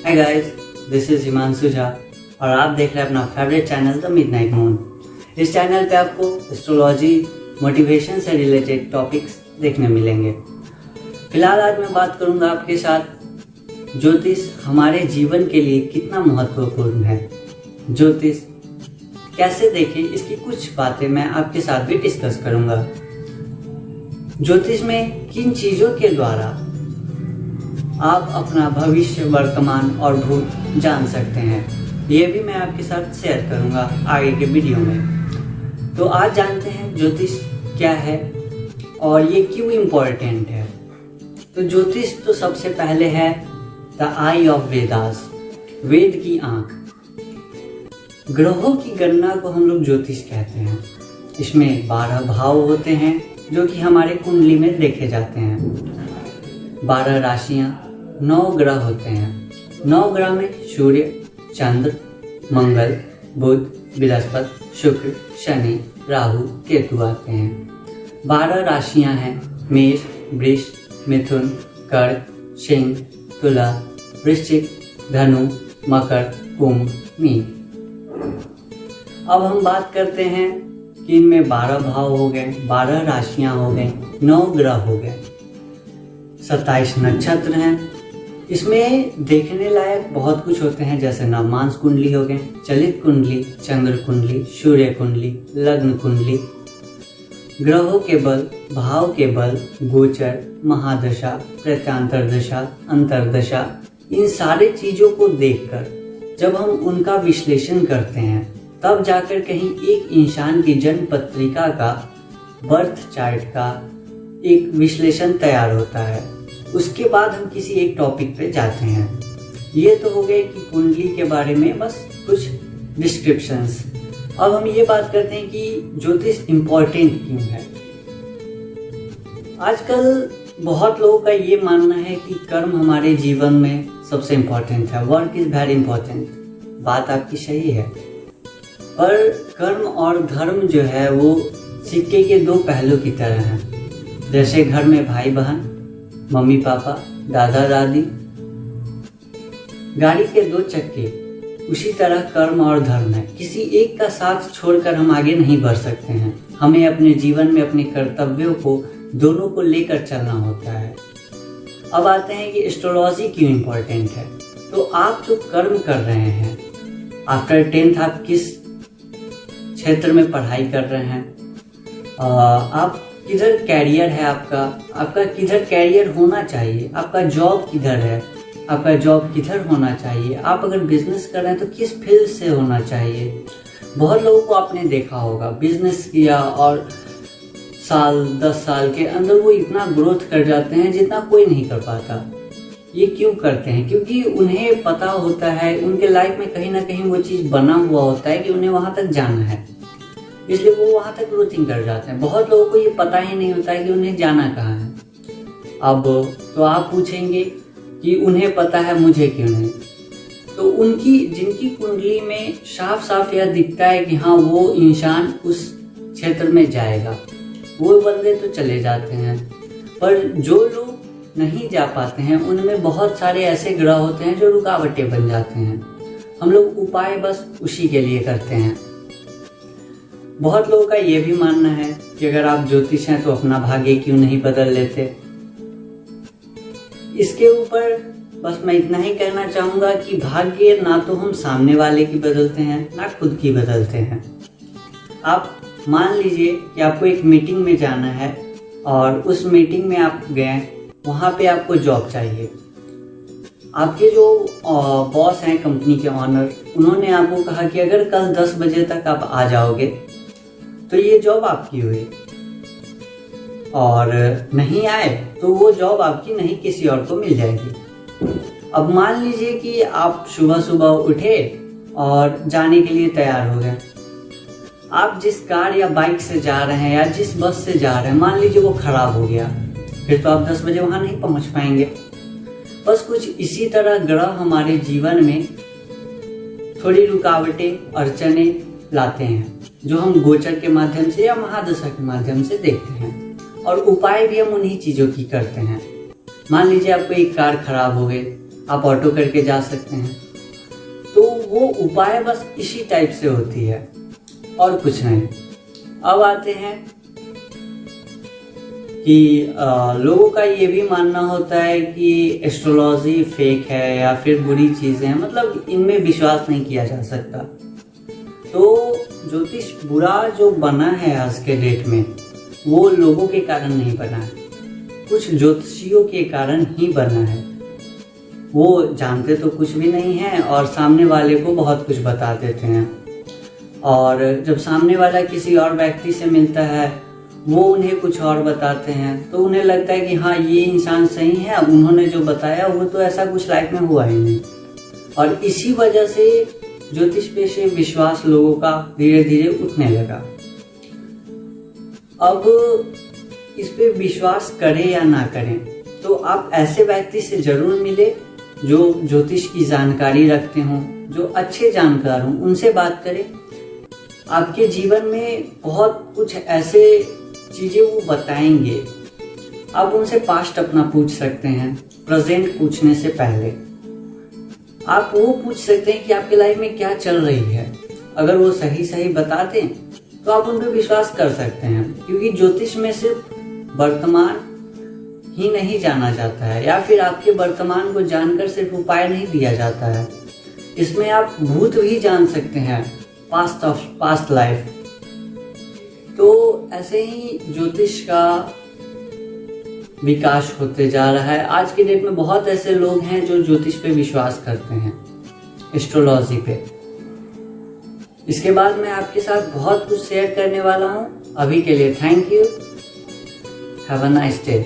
Hi guys, this is Himanshu Jha और आप देख रहे हैं अपना favourite channel the midnight moon. इस चैनल पे आपको एस्ट्रोलॉजी, मोटिवेशन से रिलेटेड टॉपिक्स देखने मिलेंगे। फिलहाल आज मैं बात करूंगा आपके साथ ज्योतिष हमारे जीवन के लिए कितना महत्वपूर्ण है। ज्योतिष कैसे देखें, इसकी कुछ बातें मैं आपके साथ भी डिस्कस करूंगा। ज्योतिष में किन चीज़ों के द्वारा आप अपना भविष्य, वर्तमान और भूत जान सकते हैं, ये भी मैं आपके साथ शेयर करूंगा आगे के वीडियो में। तो आज जानते हैं ज्योतिष क्या है और ये क्यों इम्पोर्टेंट है। तो ज्योतिष तो सबसे पहले है द आई ऑफ वेदास, वेद की आंख। ग्रहों की गणना को हम लोग ज्योतिष कहते हैं। इसमें 12 भाव होते हैं जो कि हमारे कुंडली में देखे जाते हैं। 12 राशियां, 9 ग्रह होते हैं। 9 ग्रह में सूर्य, चंद्र, मंगल, बुध, बृहस्पति, शुक्र, शनि, राहु, केतु आते हैं। 12 राशियां हैं मेष, वृष, मिथुन, कर्क, सिंह, तुला, वृश्चिक, धनु, मकर, कुंभ, मीन। अब हम बात करते हैं कि इनमें 12 भाव हो गए, 12 राशियां हो गई, 9 ग्रह हो गए, 27 नक्षत्र हैं। इसमें देखने लायक बहुत कुछ होते हैं, जैसे नवमांश कुंडली हो गए, चलित कुंडली, चंद्र कुंडली, सूर्य कुंडली, लग्न कुंडली। ग्रहों के बल, भाव के बल, गोचर, महादशा, प्रत्यांतर दशा, अंतरदशा, इन सारे चीजों को देखकर जब हम उनका विश्लेषण करते हैं, तब जाकर कहीं एक इंसान की जन्म पत्रिका का, बर्थ चार्ट का एक विश्लेषण तैयार होता है। उसके बाद हम किसी एक टॉपिक पे जाते हैं। ये तो हो गए कि कुंडली के बारे में बस कुछ डिस्क्रिप्शंस। अब हम ये बात करते हैं कि ज्योतिष इम्पोर्टेंट क्यों है। आजकल बहुत लोगों का ये मानना है कि कर्म हमारे जीवन में सबसे इम्पोर्टेंट है, वर्क इज वेरी इम्पोर्टेंट। बात आपकी सही है, पर कर्म और धर्म जो है वो सिक्के के 2 पहलू की तरह हैं। जैसे घर में भाई बहन, मम्मी पापा, दादा दादी, गाड़ी के 2 चक्के, उसी तरह कर्म और धर्म है। किसी एक का साथ छोड़कर हम आगे नहीं बढ़ सकते हैं। हमें अपने जीवन में अपने कर्तव्यों को दोनों को लेकर चलना होता है। अब आते हैं कि एस्ट्रोलॉजी क्यों इम्पोर्टेंट है। तो आप जो कर्म कर रहे हैं, आफ्टर 10th आप किस क्षेत्र में पढ़ाई कर रहे हैं, आप किधर कैरियर है आपका किधर कैरियर होना चाहिए, आपका जॉब किधर है, आपका जॉब किधर होना चाहिए, आप अगर बिजनेस कर रहे हैं तो किस फील्ड से होना चाहिए। बहुत लोगों को आपने देखा होगा, बिजनेस किया और 10 साल के अंदर वो इतना ग्रोथ कर जाते हैं जितना कोई नहीं कर पाता। ये क्यों करते हैं? क्योंकि उन्हें पता होता है, उनके लाइफ में कहीं ना कहीं वो चीज़ बना हुआ होता है कि उन्हें वहाँ तक जाना है, इसलिए वो वहाँ तक ग्रोथिंग कर जाते हैं। बहुत लोगों को ये पता ही नहीं होता है कि उन्हें जाना कहाँ है। अब तो आप पूछेंगे कि उन्हें पता है, मुझे क्यों नहीं। तो जिनकी कुंडली में साफ साफ यह दिखता है कि हाँ वो इंसान उस क्षेत्र में जाएगा, वो बंदे तो चले जाते हैं। पर जो लोग नहीं जा पाते हैं, उनमें बहुत सारे ऐसे ग्रह होते हैं जो रुकावटें बन जाते हैं। हम लोग उपाय बस उसी के लिए करते हैं। बहुत लोगों का ये भी मानना है कि अगर आप ज्योतिष हैं तो अपना भाग्य क्यों नहीं बदल लेते। इसके ऊपर बस मैं इतना ही कहना चाहूंगा कि भाग्य ना तो हम सामने वाले की बदलते हैं, ना खुद की बदलते हैं। आप मान लीजिए कि आपको एक मीटिंग में जाना है और उस मीटिंग में आप गए, वहाँ पे आपको जॉब चाहिए। आपके जो बॉस हैं, कंपनी के ऑनर, उन्होंने आपको कहा कि अगर कल 10 बजे तक आप आ जाओगे तो ये जॉब आपकी हुई, और नहीं आए तो वो जॉब आपकी नहीं किसी और को मिल जाएगी। अब मान लीजिए कि आप सुबह सुबह उठे और जाने के लिए तैयार हो गए। आप जिस कार या बाइक से जा रहे हैं या जिस बस से जा रहे हैं, मान लीजिए वो खराब हो गया, फिर तो आप 10 बजे वहां नहीं पहुंच पाएंगे। बस कुछ इसी तरह ग्रह हमारे जीवन में थोड़ी रुकावटें, अड़चने लाते हैं, जो हम गोचर के माध्यम से या महादशा के माध्यम से देखते हैं। और उपाय भी हम उन्हीं चीज़ों की करते हैं। मान लीजिए आपको एक कार खराब हो गई, आप ऑटो करके जा सकते हैं। तो वो उपाय बस इसी टाइप से होती है और कुछ नहीं। अब आते हैं कि लोगों का ये भी मानना होता है कि एस्ट्रोलॉजी फेक है या फिर बुरी चीज़ें हैं, मतलब इनमें विश्वास नहीं किया जा सकता। तो ज्योतिष बुरा जो बना है आज के डेट में, वो लोगों के कारण नहीं बना है, कुछ ज्योतिषियों के कारण ही बना है। वो जानते तो कुछ भी नहीं है और सामने वाले को बहुत कुछ बता देते हैं। और जब सामने वाला किसी और व्यक्ति से मिलता है, वो उन्हें कुछ और बताते हैं, तो उन्हें लगता है कि हाँ ये इंसान सही है, उन्होंने जो बताया वो तो ऐसा कुछ लाइफ में हुआ ही नहीं। और इसी वजह से ज्योतिष पे से विश्वास लोगों का धीरे धीरे उठने लगा। अब इस पे विश्वास करें या ना करें, तो आप ऐसे व्यक्ति से जरूर मिले जो ज्योतिष की जानकारी रखते हों, जो अच्छे जानकार हों, उनसे बात करें। आपके जीवन में बहुत कुछ ऐसे चीजें वो बताएंगे। आप उनसे पास्ट अपना पूछ सकते हैं, प्रेजेंट पूछने से पहले आप वो पूछ सकते हैं कि आपके लाइफ में क्या चल रही है। अगर वो सही सही बता दें तो आप उन पर विश्वास कर सकते हैं, क्योंकि ज्योतिष में सिर्फ वर्तमान ही नहीं जाना जाता है, या फिर आपके वर्तमान को जानकर सिर्फ उपाय नहीं दिया जाता है। इसमें आप भूत भी जान सकते हैं, पास्ट लाइफ। तो ऐसे ही ज्योतिष का विकास होते जा रहा है। आज के डेट में बहुत ऐसे लोग हैं जो ज्योतिष पे विश्वास करते हैं, एस्ट्रोलॉजी पे। इसके बाद मैं आपके साथ बहुत कुछ शेयर करने वाला हूँ। अभी के लिए thank you. Have a nice day.